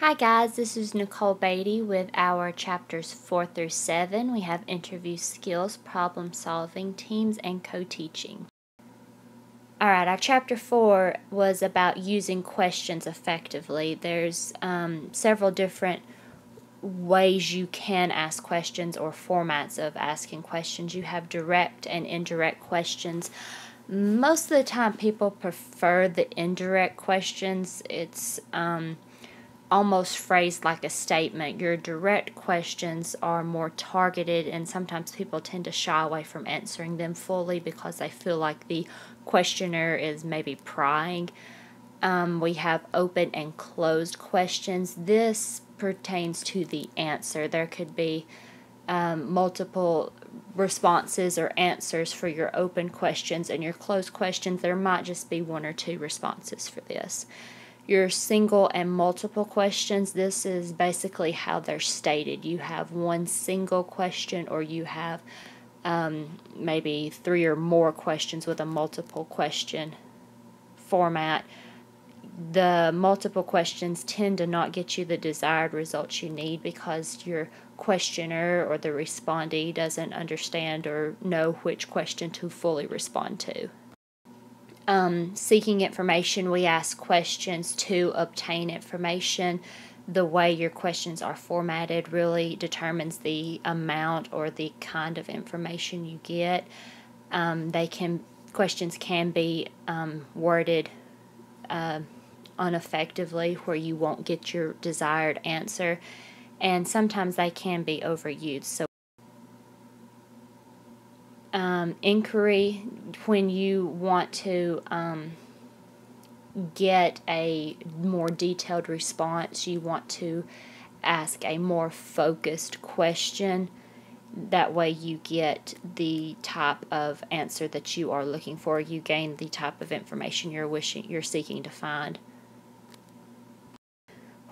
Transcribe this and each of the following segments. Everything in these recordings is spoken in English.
Hi guys, this is Nicole Beatty with our chapters 4 through 7. We have interview skills, problem solving, teams, and co-teaching. Alright, our chapter 4 was about using questions effectively. There's several different ways you can ask questions or formats of asking questions. You have direct and indirect questions. Most of the time people prefer the indirect questions. It's almost phrased like a statement. Your direct questions are more targeted, and sometimes people tend to shy away from answering them fully because they feel like the questioner is maybe prying. We have open and closed questions. This pertains to the answer. There could be multiple responses or answers for your open questions, and your closed questions, there might just be one or two responses for this. Your single and multiple questions, this is basically how they're stated. You have one single question, or you have maybe three or more questions with a multiple question format. The multiple questions tend to not get you the desired results you need because your questioner or the respondee doesn't understand or know which question to fully respond to. Seeking information, we ask questions to obtain information. The way your questions are formatted really determines the amount or the kind of information you get. Questions can be worded ineffectively where you won't get your desired answer, and sometimes they can be overused. So inquiry, when you want to get a more detailed response, you want to ask a more focused question. That way you get the type of answer that you are looking for. You gain the type of information you're seeking to find.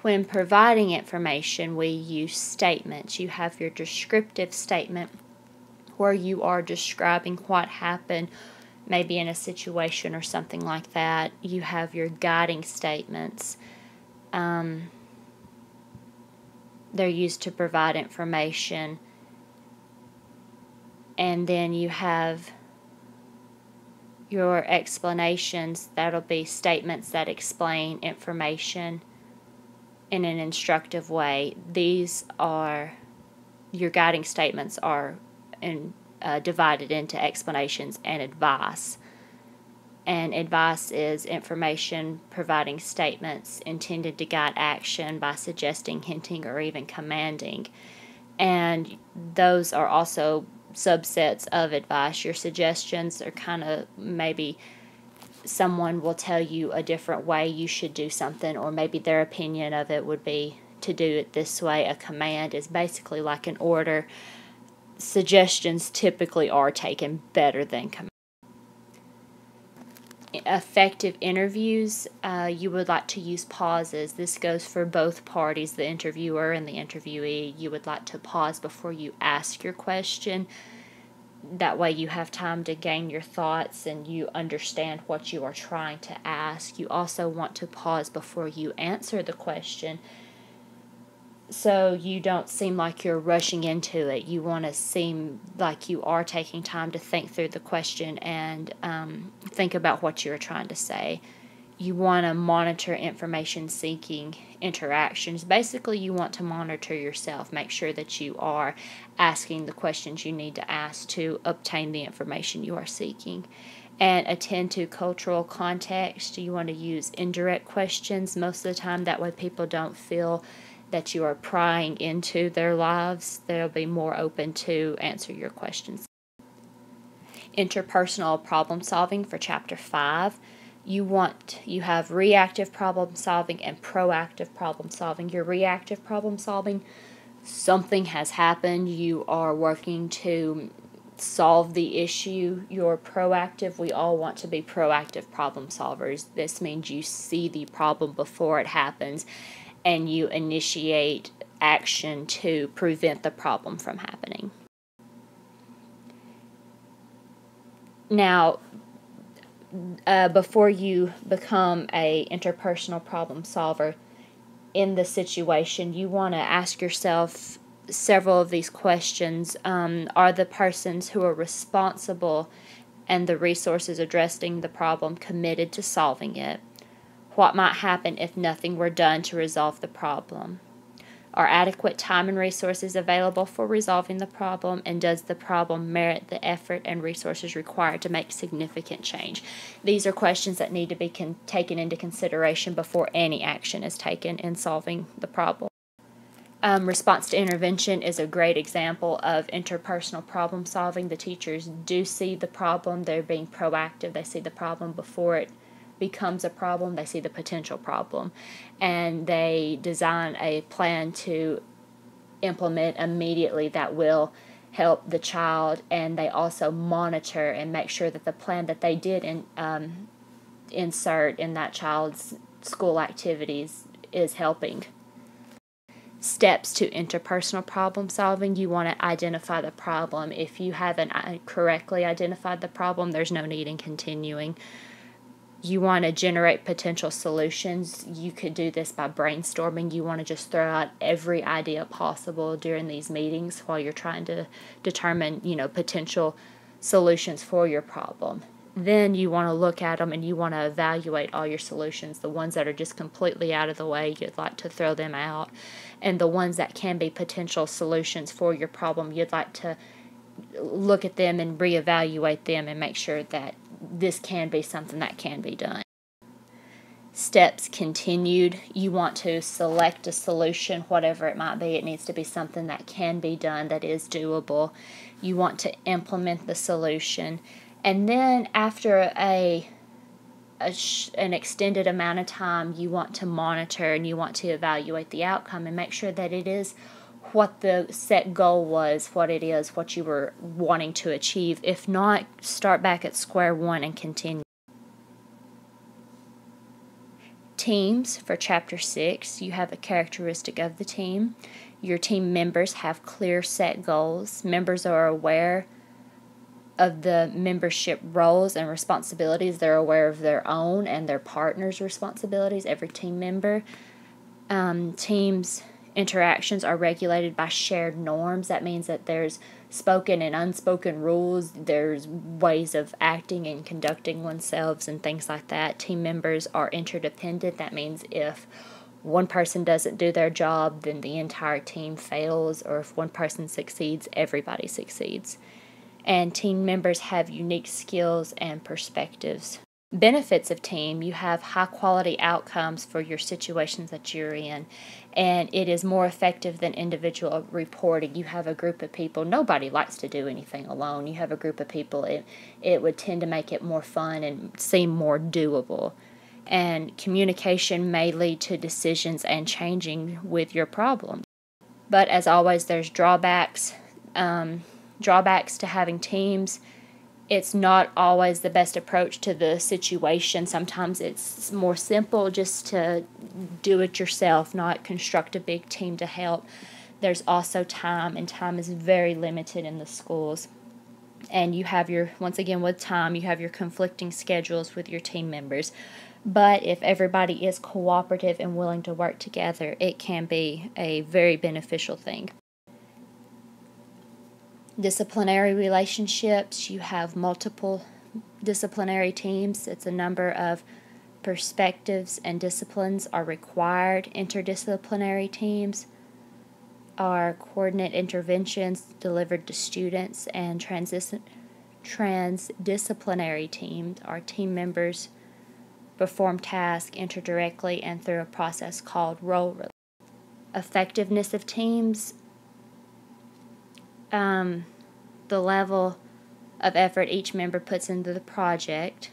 When providing information, we use statements. You have your descriptive statement where you are describing what happened, maybe in a situation or something like that. You have your guiding statements. They're used to provide information. And then you have your explanations. That'll be statements that explain information in an instructive way. These are, your guiding statements are divided into explanations and advice. And advice is information providing statements intended to guide action by suggesting, hinting, or even commanding. And those are also subsets of advice. Your suggestions are kind of maybe someone will tell you a different way you should do something, or maybe their opinion of it would be to do it this way. A command is basically like an order. Suggestions typically are taken better than commands. Effective interviews, you would like to use pauses. This goes for both parties, the interviewer and the interviewee. You would like to pause before you ask your question. That way you have time to gain your thoughts and you understand what you are trying to ask. You also want to pause before you answer the question, so you don't seem like you're rushing into it. You want to seem like you are taking time to think through the question and think about what you're trying to say. You want to monitor information-seeking interactions. Basically, you want to monitor yourself. Make sure that you are asking the questions you need to ask to obtain the information you are seeking. And attend to cultural context. You want to use indirect questions most of the time. That way people don't feel that you are prying into their lives. They'll be more open to answer your questions. Interpersonal problem solving for chapter 5. You have reactive problem solving and proactive problem solving. Your reactive problem solving, something has happened, you are working to solve the issue. Your proactive, we all want to be proactive problem solvers. This means you see the problem before it happens and you initiate action to prevent the problem from happening. Now, before you become a interpersonal problem solver, in the situation, you want to ask yourself several of these questions. Are the persons who are responsible and the resources addressing the problem committed to solving it? What might happen if nothing were done to resolve the problem? Are adequate time and resources available for resolving the problem, and does the problem merit the effort and resources required to make significant change? These are questions that need to be taken into consideration before any action is taken in solving the problem. Response to intervention is a great example of interpersonal problem solving. The teachers do see the problem. They're being proactive. They see the problem before it becomes a problem. They see the potential problem, and they design a plan to implement immediately that will help the child, and they also monitor and make sure that the plan that they did insert in that child's school activities is helping. Steps to interpersonal problem solving: you want to identify the problem. If you haven't correctly identified the problem, there's no need in continuing. You want to generate potential solutions. You could do this by brainstorming. You want to just throw out every idea possible during these meetings while you're trying to determine, potential solutions for your problem. Then you want to look at them and you want to evaluate all your solutions. The ones that are just completely out of the way, you'd like to throw them out. And the ones that can be potential solutions for your problem, you'd like to look at them and reevaluate them and make sure that this can be something that can be done. Steps continued: you want to select a solution, whatever it might be. It needs to be something that can be done, that is doable. You want to implement the solution. And then after an extended amount of time, you want to monitor and you want to evaluate the outcome and make sure that it is what the set goal was, what you were wanting to achieve. If not, start back at square one and continue. Teams for Chapter 6, you have a characteristic of the team. Your team members have clear set goals. Members are aware of the membership roles and responsibilities. They're aware of their own and their partner's responsibilities, every team member. Teams interactions are regulated by shared norms. That means that there's spoken and unspoken rules. There's ways of acting and conducting oneself and things like that. Team members are interdependent. That means if one person doesn't do their job, then the entire team fails, or if one person succeeds, everybody succeeds. And team members have unique skills and perspectives. Benefits of team: you have high quality outcomes for your situations that you're in, and it is more effective than individual reporting. You have a group of people. Nobody likes to do anything alone. You have a group of people. It would tend to make it more fun and seem more doable. And communication may lead to decisions and changing with your problems. But as always, there's drawbacks. Drawbacks to having teams: it's not always the best approach to the situation. Sometimes it's more simple just to do it yourself, not construct a big team to help. There's also time, and time is very limited in the schools. And you have once again with time, you have your conflicting schedules with your team members. But if everybody is cooperative and willing to work together, it can be a very beneficial thing. Disciplinary relationships: you have multiple disciplinary teams. It's a number of perspectives and disciplines are required. Interdisciplinary teams are coordinate interventions delivered to students, and transdisciplinary teams are team members perform tasks interdirectly and through a process called role release. Effectiveness of teams: the level of effort each member puts into the project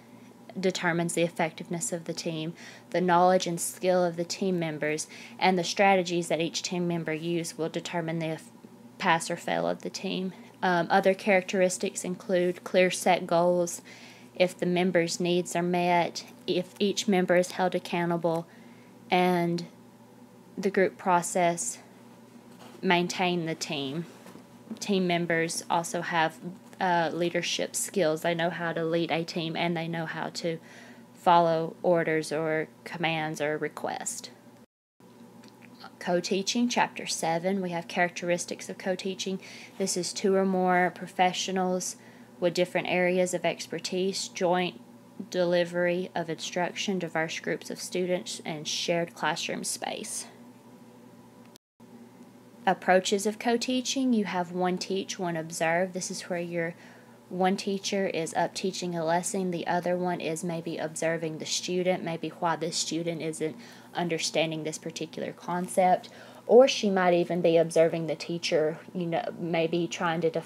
determines the effectiveness of the team. The knowledge and skill of the team members and the strategies that each team member use will determine the pass or fail of the team. Other characteristics include clear set goals, if the members' needs are met, if each member is held accountable, and the group process maintain the team. Team members also have leadership skills. They know how to lead a team, and they know how to follow orders or commands or requests. Co-teaching, Chapter 7, we have characteristics of co-teaching. This is 2 or more professionals with different areas of expertise, joint delivery of instruction, diverse groups of students, and shared classroom space. Approaches of co-teaching, you have one teach, one observe. This is where your one teacher is up teaching a lesson, the other one is maybe observing the student, maybe why this student isn't understanding this particular concept, or she might even be observing the teacher, maybe trying to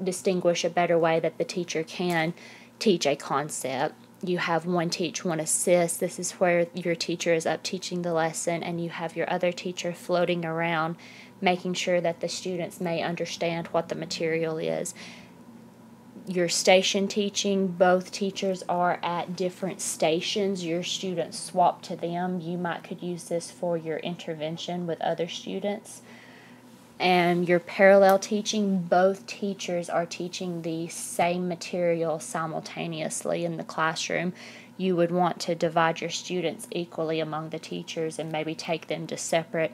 distinguish a better way that the teacher can teach a concept. You have one teach, one assist. This is where your teacher is up teaching the lesson and you have your other teacher floating around, making sure that the students may understand what the material is. Your station teaching, both teachers are at different stations. Your students swap to them. You could use this for your intervention with other students. And your parallel teaching, both teachers are teaching the same material simultaneously in the classroom. You would want to divide your students equally among the teachers and maybe take them to separate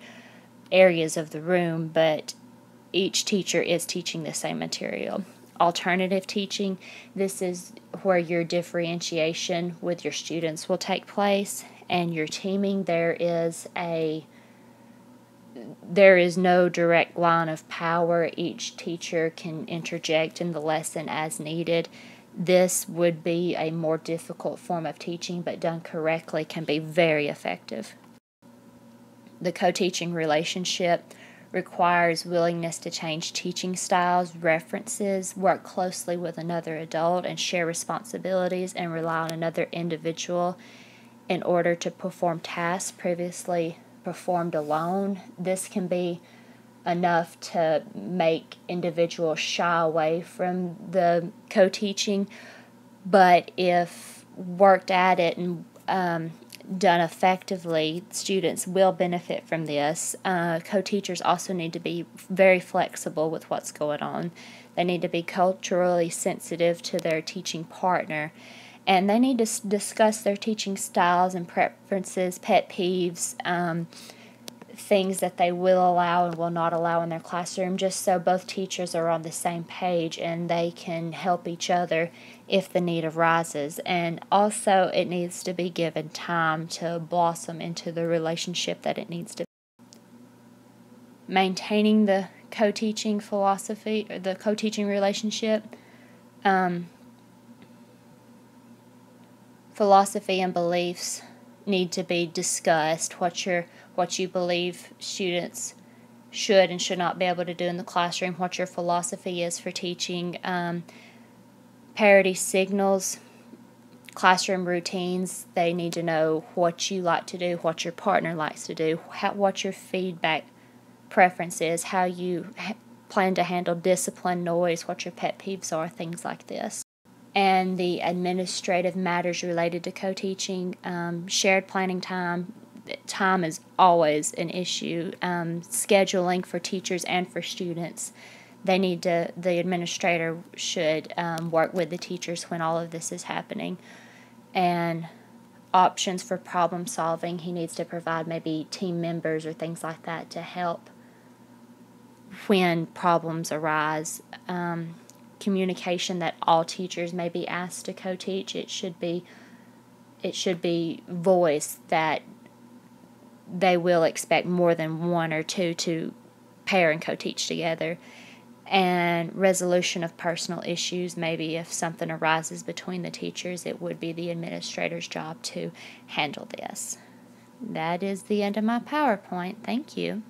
areas of the room, but each teacher is teaching the same material. Alternative teaching, this is where your differentiation with your students will take place, and your teaming, there is no direct line of power. Each teacher can interject in the lesson as needed. This would be a more difficult form of teaching, but done correctly can be very effective. The co-teaching relationship requires willingness to change teaching styles, references, work closely with another adult, and share responsibilities and rely on another individual in order to perform tasks previously performed alone. This can be enough to make individuals shy away from the co-teaching, but if worked at it and done effectively, students will benefit from this. Co-teachers also need to be very flexible with what's going on. They need to be culturally sensitive to their teaching partner, and they need to discuss their teaching styles and preferences, pet peeves, things that they will allow and will not allow in their classroom, just so both teachers are on the same page and they can help each other if the need arises. And also it needs to be given time to blossom into the relationship that it needs to be. Maintaining the co-teaching philosophy, or the co-teaching relationship, philosophy and beliefs need to be discussed. What you believe students should and should not be able to do in the classroom, what your philosophy is for teaching, parity signals, classroom routines. They need to know what you like to do, what your partner likes to do, what your feedback preference is, how you plan to handle discipline, noise, what your pet peeves are, things like this. And the administrative matters related to co-teaching, shared planning time. Time is always an issue. Scheduling for teachers and for students. The administrator should work with the teachers when all of this is happening. And options for problem solving. He needs to provide maybe team members or things like that to help when problems arise. Communication, that all teachers may be asked to co-teach. It should be voiced that they will expect more than one or two to pair and co-teach together. And resolution of personal issues, maybe if something arises between the teachers, it would be the administrator's job to handle this. That is the end of my PowerPoint. Thank you.